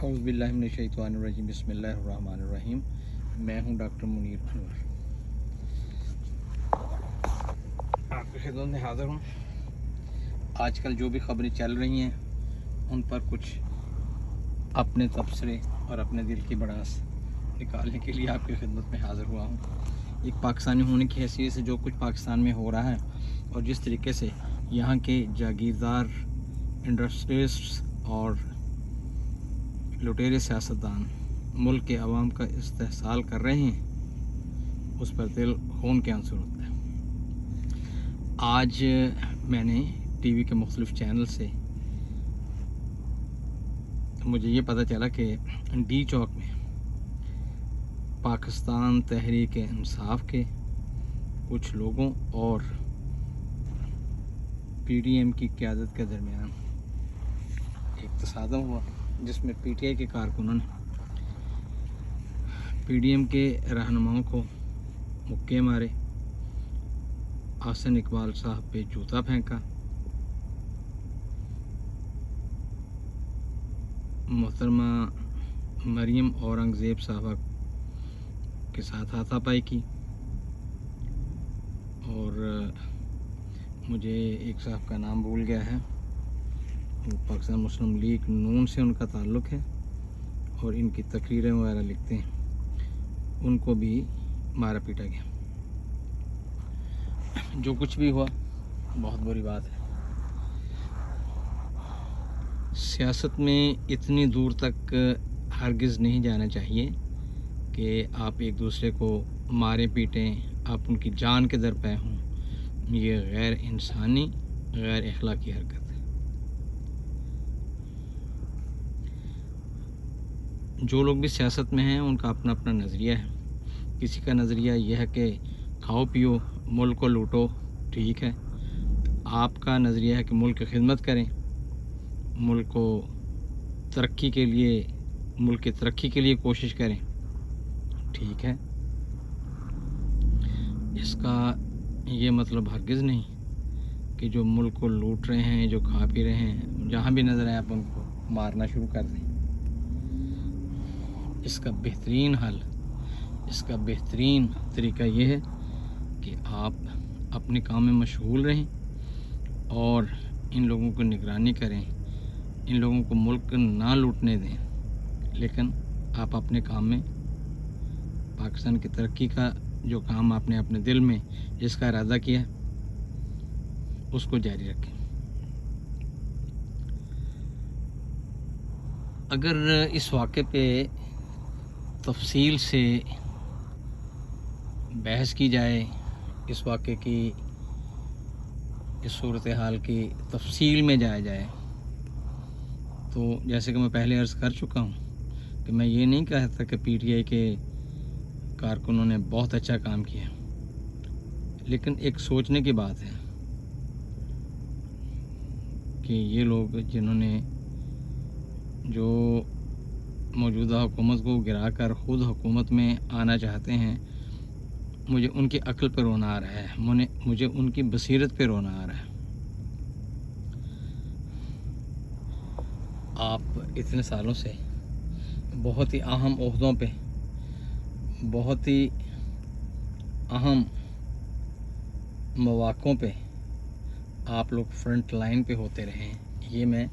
اعوذ باللہ من الشیطان الرجیم بسم اللہ الرحمن الرحیم۔ میں ہوں ڈاکٹر منیر انور، آپ کی خدمت میں حاضر ہوں۔ آج کل جو بھی خبریں چل رہی ہیں ان پر کچھ اپنے تبصرے اور اپنے دل کی بڑاس نکالنے کے لیے آپ کی خدمت میں حاضر ہوا ہوں۔ ایک پاکستانی ہونے کی حیثیت سے جو کچھ پاکستان میں ہو رہا ہے اور جس طریقے سے یہاں کے جاگیردار انڈسٹریسٹ اور لٹیرے سیاستدان ملک کے عوام کا استحصال کر رہے ہیں، اس پر دل خون کے آنسو ہوتا ہے۔ آج میں نے ٹی وی کے مختلف چینل سے مجھے یہ پتہ چلا کہ ڈی چوک میں پاکستان تحریک انصاف کے کچھ لوگوں اور پی ڈی ایم کی قیادت کے درمیان ایک تصادم ہوا، جس میں پی ٹی آئی کے کارکنوں نے پی ڈی ایم کے رہنماؤں کو مکے مارے، احسن اقبال صاحب پہ جوتا پھینکا، محترمہ مریم اورنگزیب صاحبہ کے ساتھ ہاتھا پائی کی، اور مجھے ایک صاحب کا نام بھول گیا ہے، وہ پاکستان مسلم لیگ نون سے ان کا تعلق ہے اور ان کی تقریریں وغیرہ لکھتے ہیں، ان کو بھی مارا پیٹا گیا۔ جو کچھ بھی ہوا بہت بری بات ہے۔ سیاست میں اتنی دور تک ہرگز نہیں جانا چاہیے کہ آپ ایک دوسرے کو مارے پیٹیں، آپ ان کی جان کے در پہ ہوں۔ یہ غیر انسانی، غیر اخلاقی حرکت ہے۔ جو لوگ بھی سیاست میں ہیں ان کا اپنا اپنا نظریہ ہے۔ کسی کا نظریہ یہ ہے کہ کھاؤ پیو، ملک کو لوٹو، ٹھیک ہے۔ آپ کا نظریہ ہے کہ ملک کی خدمت کریں، ملک کو ترقی کے لیے، ملک کی ترقی کے لیے کوشش کریں، ٹھیک ہے۔ اس کا یہ مطلب ہرگز نہیں کہ جو ملک کو لوٹ رہے ہیں، جو کھا پی رہے ہیں، جہاں بھی نظر آئے آپ ان کو مارنا شروع کر دیں۔ اس کا بہترین حل، اس کا بہترین طریقہ یہ ہے کہ آپ اپنے کام میں مشغول رہیں اور ان لوگوں کو نگرانی کریں، ان لوگوں کو ملک نہ لوٹنے دیں، لیکن آپ اپنے کام میں پاکستان کی ترقی کا جو کام آپ نے اپنے دل میں جس کا ارادہ کیا اس کو جاری رکھیں۔ اگر اس واقعے پہ تفصیل سے بحث کی جائے، اس واقعے کی، اس صورتحال کی تفصیل میں جایا جائے، تو جیسے کہ میں پہلے عرض کر چکا ہوں کہ میں یہ نہیں کہتا کہ پی ٹی آئی کے کارکنوں نے بہت اچھا کام کیا، لیکن ایک سوچنے کی بات ہے کہ یہ لوگ جنہوں نے جو موجودہ حکومت کو گرا کر خود حکومت میں آنا چاہتے ہیں، مجھے ان کی عقل پہ رونا آ رہا ہے، مجھے ان کی بصیرت پہ رونا آ رہا ہے۔ آپ اتنے سالوں سے بہت ہی اہم عہدوں پہ، بہت ہی اہم مواقعوں پہ آپ لوگ فرنٹ لائن پہ ہوتے رہے ہیں۔ یہ میں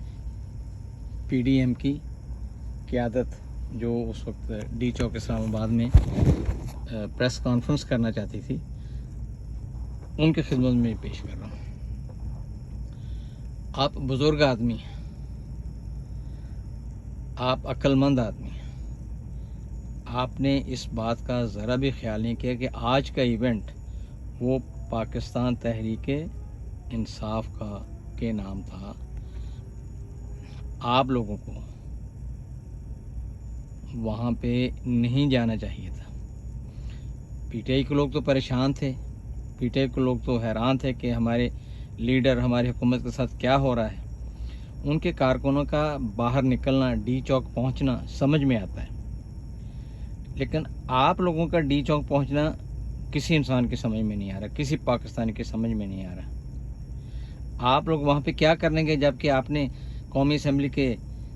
پی ڈی ایم کی قیادت جو اس وقت ڈی چوک اسلام آباد میں پریس کانفرنس کرنا چاہتی تھی، ان کی خدمت میں پیش کر رہا ہوں۔ آپ بزرگ آدمی ہیں، آپ عقل مند آدمی ہیں، آپ نے اس بات کا ذرا بھی خیال نہیں کیا کہ آج کا ایونٹ وہ پاکستان تحریک انصاف کے نام تھا۔ آپ لوگوں کو وہاں پہ نہیں جانا چاہیے تھا۔ پی ٹی آئی کے لوگ تو پریشان تھے، پی ٹی آئی کے لوگ تو حیران تھے کہ ہمارے لیڈر، ہماری حکومت کے ساتھ کیا ہو رہا ہے۔ ان کے کارکنوں کا باہر نکلنا، ڈی چوک پہنچنا سمجھ میں آتا ہے، لیکن آپ لوگوں کا ڈی چوک پہنچنا کسی انسان کی سمجھ میں نہیں آ رہا، کسی پاکستانی کی سمجھ میں نہیں آ رہا۔ آپ لوگ وہاں پہ کیا کریں گے جب کہ آپ نے قومی اسمبلی کے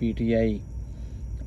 PTI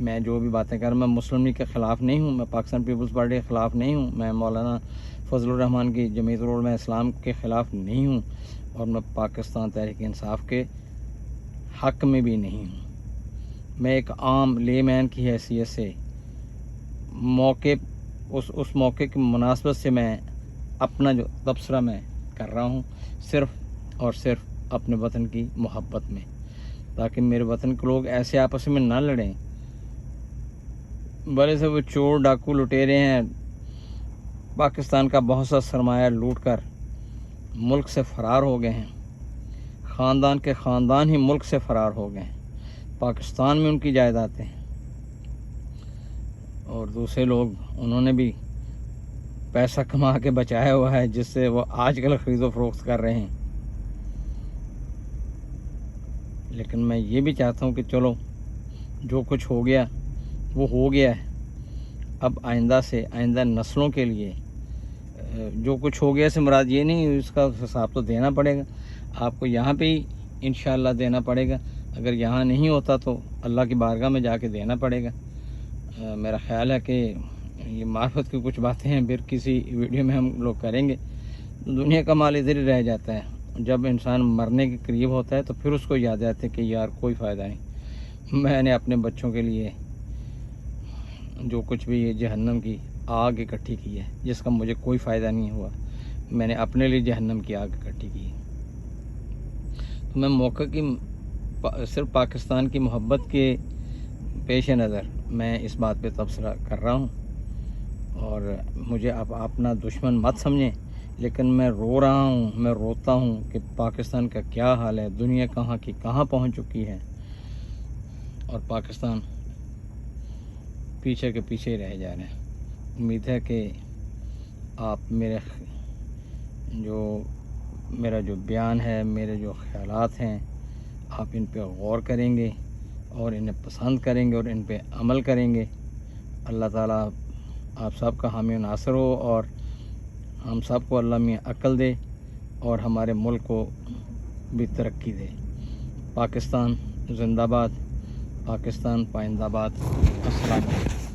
میں جو بھی باتیں کر رہا ہوں میں مسلم لیگ کے خلاف نہیں ہوں، میں پاکستان پیپلز پارٹی کے خلاف نہیں ہوں، میں مولانا فضل الرحمان کی جمعیت علماء اسلام کے خلاف نہیں ہوں، اور میں پاکستان تحریک انصاف کے حق میں بھی نہیں ہوں۔ میں ایک عام لے مین کی حیثیت سے اس موقع کی مناسبت سے میں اپنا جو تبصرہ میں کر رہا ہوں صرف اور صرف اپنے وطن کی محبت میں، تاکہ میرے وطن کے لوگ ایسے آپس میں نہ لڑیں۔ بڑے سے وہ چور ڈاکو لٹیرے ہیں، پاکستان کا بہت سا سرمایہ لوٹ کر ملک سے فرار ہو گئے ہیں، خاندان کے خاندان ہی ملک سے فرار ہو گئے ہیں، پاکستان میں ان کی جائیدادیں ہیں، اور دوسرے لوگ انہوں نے بھی پیسہ کما کے بچایا ہوا ہے جس سے وہ آج کل خرید و فروخت کر رہے ہیں۔ لیکن میں یہ بھی چاہتا ہوں کہ چلو جو کچھ ہو گیا وہ ہو گیا ہے، اب آئندہ نسلوں کے لیے جو کچھ ہو گیا سے مراد یہ نہیں اس کا حساب تو دینا پڑے گا، آپ کو یہاں پہ ہی انشاءاللہ دینا پڑے گا، اگر یہاں نہیں ہوتا تو اللہ کی بارگاہ میں جا کے دینا پڑے گا۔ میرا خیال ہے کہ یہ معرفت کی کچھ باتیں ہیں پھر کسی ویڈیو میں ہم لوگ کریں گے۔ دنیا کا مال ادھر ہی رہ جاتا ہے، جب انسان مرنے کے قریب ہوتا ہے تو پھر اس کو یاد آتا ہے کہ یار کوئی فائدہ نہیں، میں نے اپنے بچوں کے لیے جو کچھ بھی یہ جہنم کی آگ اکٹھی کی ہے جس کا مجھے کوئی فائدہ نہیں ہوا، میں نے اپنے لیے جہنم کی آگ اکٹھی کی ہے۔ تو میں موقع کی صرف پاکستان کی محبت کے پیش نظر میں اس بات پہ تبصرہ کر رہا ہوں، اور مجھے آپ اپنا دشمن مت سمجھیں، لیکن میں رو رہا ہوں، میں روتا ہوں کہ پاکستان کا کیا حال ہے، دنیا کہاں کی کہاں پہنچ چکی ہے، اور پاکستان پیچھے کے پیچھے ہی رہ جا رہے ہیں۔ امید ہے کہ آپ میرا جو بیان ہے، میرے جو خیالات ہیں، آپ ان پہ غور کریں گے اور انہیں پسند کریں گے اور ان پہ عمل کریں گے۔ اللہ تعالیٰ آپ سب کا حامی و ناصر ہو، اور ہم سب کو اللہ میاں عقل دے اور ہمارے ملک کو بھی ترقی دے۔ پاکستان زندہ باد، پاکستان پائندہ باد۔ السلام علیکم۔